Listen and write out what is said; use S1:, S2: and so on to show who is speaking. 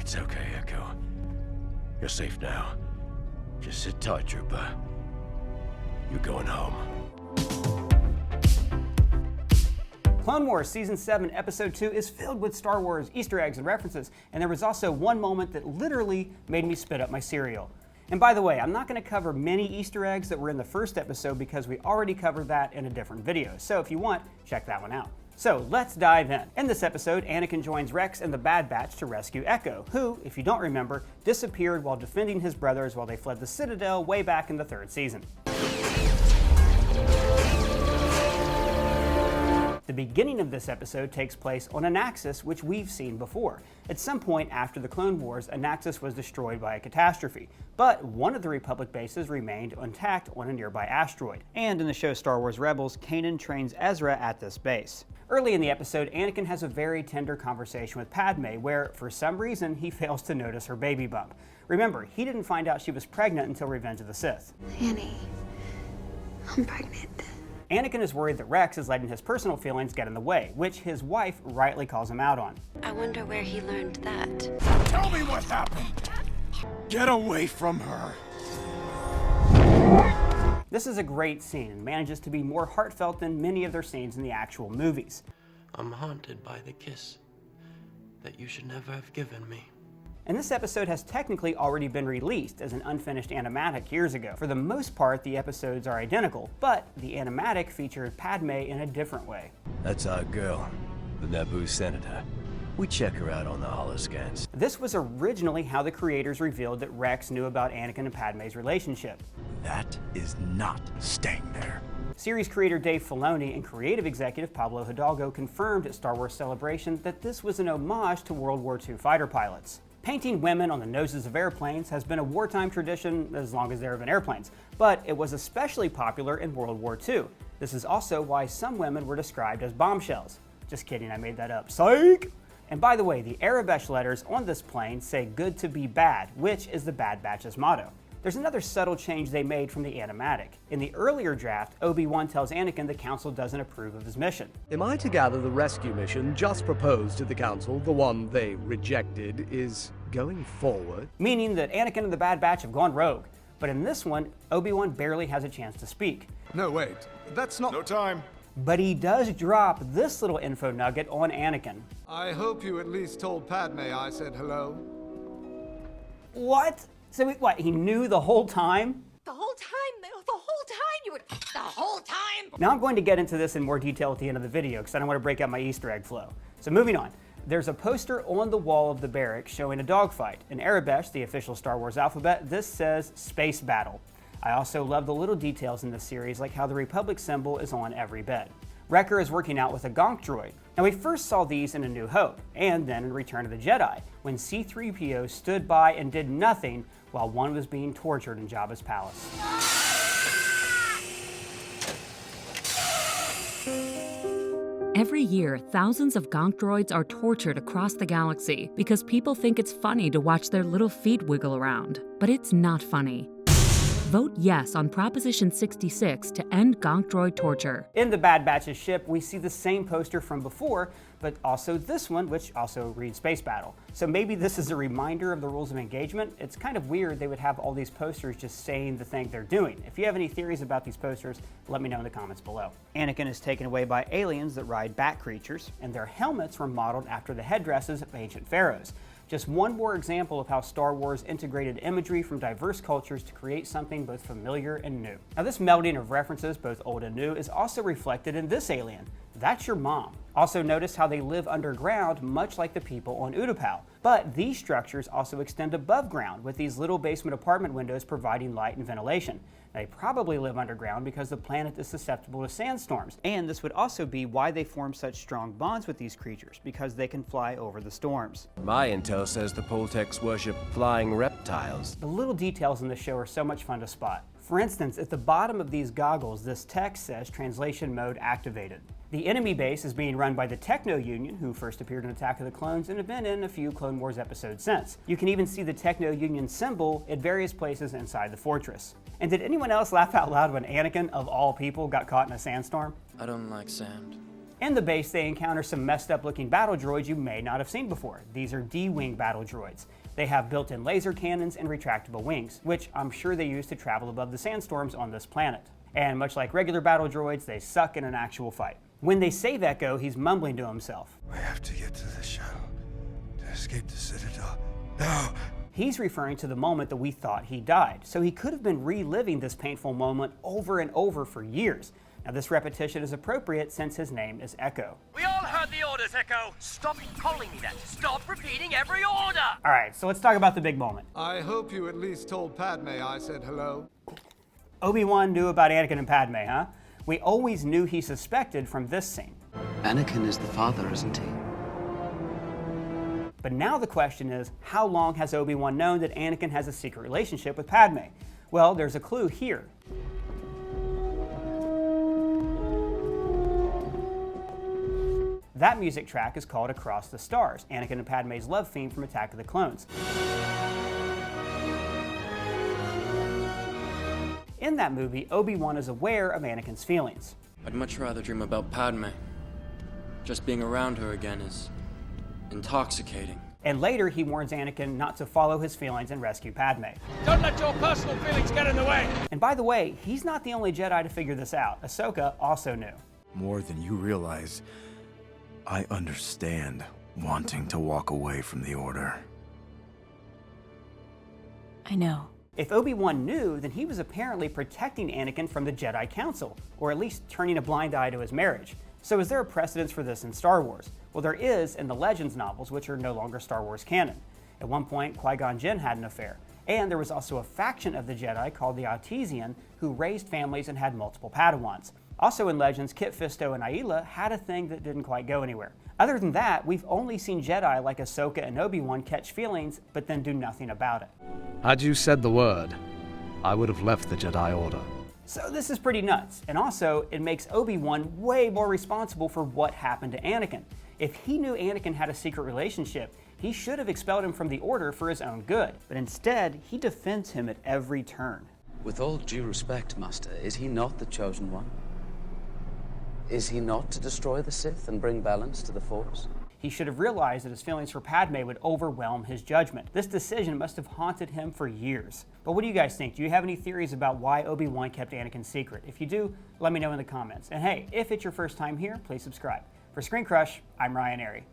S1: It's okay, Echo. You're safe now. Just sit tight, Trooper. You're going home.
S2: Clone Wars Season 7, Episode 2 is filled with Star Wars Easter eggs and references, and there was also one moment that literally made me spit up my cereal. And by the way, I'm not going to cover many Easter eggs that were in the first episode because we already covered that in a different video, so if you want, check that one out. So let's dive in. In this episode, Anakin joins Rex and the Bad Batch to rescue Echo, who, if you don't remember, disappeared while defending his brothers while they fled the Citadel way back in the 3rd season. The beginning of this episode takes place on Anaxis, which we've seen before. At some point after the Clone Wars, Anaxis was destroyed by a catastrophe, but one of the Republic bases remained intact on a nearby asteroid. And in the show Star Wars Rebels, Kanan trains Ezra at this base. Early in the episode, Anakin has a very tender conversation with Padme where, for some reason, he fails to notice her baby bump. Remember, he didn't find out she was pregnant until Revenge of the Sith.
S3: Annie, I'm pregnant.
S2: Anakin is worried that Rex is letting his personal feelings get in the way, which his wife rightly calls him out on.
S3: I wonder where he learned that.
S1: Tell me what happened! Get away from her!
S2: This is a great scene and manages to be more heartfelt than many of their scenes in the actual movies.
S4: I'm haunted by the kiss that you should never have given me.
S2: And this episode has technically already been released as an unfinished animatic years ago. For the most part, the episodes are identical, but the animatic featured Padme in a different way.
S1: That's our girl, the Naboo senator. We check her out on the holoscans.
S2: This was originally how the creators revealed that Rex knew about Anakin and Padme's relationship.
S1: That is not staying there.
S2: Series creator Dave Filoni and creative executive Pablo Hidalgo confirmed at Star Wars Celebration that this was an homage to World War II fighter pilots. Painting women on the noses of airplanes has been a wartime tradition as long as there have been airplanes, but it was especially popular in World War II. This is also why some women were described as bombshells. Just kidding, I made that up. Psych! And by the way, the Arabesh letters on this plane say good to be bad, which is the Bad Batch's motto. There's another subtle change they made from the animatic. In the earlier draft, Obi Wan tells Anakin the Council doesn't approve of his mission.
S5: Am I to gather the rescue mission just proposed to the Council, the one they rejected, is going forward?
S2: Meaning that Anakin and the Bad Batch have gone rogue. But in this one, Obi Wan barely has a chance to speak.
S5: No, wait. That's not...
S1: No time.
S2: But he does drop this little info nugget on Anakin.
S5: I hope you at least told Padme I said hello.
S2: What? So what, he knew the whole time?
S6: The whole time you would, the whole time!
S2: Now I'm going to get into this in more detail at the end of the video because I don't want to break up my Easter egg flow. So moving on. There's a poster on the wall of the barracks showing a dogfight. In Arabesh, the official Star Wars alphabet, this says Space Battle. I also love the little details in this series, like how the Republic symbol is on every bed. Wrecker is working out with a Gonk droid. Now we first saw these in A New Hope, and then in Return of the Jedi, when C-3PO stood by and did nothing while one was being tortured in Jabba's palace.
S7: Every year, thousands of Gonk droids are tortured across the galaxy because people think it's funny to watch their little feet wiggle around. But it's not funny. Vote yes on Proposition 66 to end Gonk droid torture.
S2: In the Bad Batch's ship, we see the same poster from before, but also this one, which also reads Space Battle. So maybe this is a reminder of the rules of engagement. It's kind of weird they would have all these posters just saying the thing they're doing. If you have any theories about these posters, let me know in the comments below. Anakin is taken away by aliens that ride bat creatures, and their helmets were modeled after the headdresses of ancient pharaohs. Just one more example of how Star Wars integrated imagery from diverse cultures to create something both familiar and new. Now this melding of references, both old and new, is also reflected in this alien. That's your mom. Also notice how they live underground, much like the people on Utapau. But these structures also extend above ground, with these little basement apartment windows providing light and ventilation. They probably live underground because the planet is susceptible to sandstorms. And this would also be why they form such strong bonds with these creatures, because they can fly over the storms.
S1: My intel says the Poltecs worship flying reptiles.
S2: The little details in the show are so much fun to spot. For instance, at the bottom of these goggles, this text says translation mode activated. The enemy base is being run by the Techno Union, who first appeared in Attack of the Clones and have been in a few Clone Wars episodes since. You can even see the Techno Union symbol at various places inside the fortress. And did anyone else laugh out loud when Anakin, of all people, got caught in a sandstorm?
S4: I don't like sand.
S2: In the base, they encounter some messed up looking battle droids you may not have seen before. These are D-Wing battle droids. They have built-in laser cannons and retractable wings, which I'm sure they use to travel above the sandstorms on this planet. And much like regular battle droids, they suck in an actual fight. When they save Echo, he's mumbling to himself.
S1: We have to get to the shuttle to escape the Citadel. No!
S2: He's referring to the moment that we thought he died, so he could have been reliving this painful moment over and over for years. Now, this repetition is appropriate since his name is Echo.
S8: We all heard the orders, Echo. Stop calling me that. Stop repeating every order.
S2: All right, so let's talk about the big moment.
S5: I hope you at least told Padme I said hello.
S2: Obi Wan knew about Anakin and Padme, huh? We always knew he suspected from this scene.
S9: Anakin is the father, isn't he?
S2: But now the question is, how long has Obi Wan known that Anakin has a secret relationship with Padme? Well, there's a clue here. That music track is called Across the Stars, Anakin and Padme's love theme from Attack of the Clones. In that movie, Obi-Wan is aware of Anakin's feelings.
S10: I'd much rather dream about Padme. Just being around her again is intoxicating.
S2: And later, he warns Anakin not to follow his feelings and rescue Padme.
S8: Don't let your personal feelings get in the way.
S2: And by the way, he's not the only Jedi to figure this out. Ahsoka also knew.
S1: More than you realize, I understand wanting to walk away from the Order.
S6: I know.
S2: If Obi-Wan knew, then he was apparently protecting Anakin from the Jedi Council, or at least turning a blind eye to his marriage. So is there a precedence for this in Star Wars? Well, there is in the Legends novels, which are no longer Star Wars canon. At one point, Qui-Gon Jinn had an affair. And there was also a faction of the Jedi called the Artesian who raised families and had multiple Padawans. Also in Legends, Kit Fisto and Aayla had a thing that didn't quite go anywhere. Other than that, we've only seen Jedi like Ahsoka and Obi-Wan catch feelings, but then do nothing about it.
S5: Had you said the word, I would have left the Jedi Order.
S2: So this is pretty nuts. And also, it makes Obi-Wan way more responsible for what happened to Anakin. If he knew Anakin had a secret relationship, he should have expelled him from the Order for his own good. But instead, he defends him at every turn.
S9: With all due respect, Master, is he not the chosen one? Is he not to destroy the Sith and bring balance to the Force?
S2: He should have realized that his feelings for Padme would overwhelm his judgment. This decision must have haunted him for years. But what do you guys think? Do you have any theories about why Obi-Wan kept Anakin secret? If you do, let me know in the comments. And hey, if it's your first time here, please subscribe. For ScreenCrush, I'm Arey.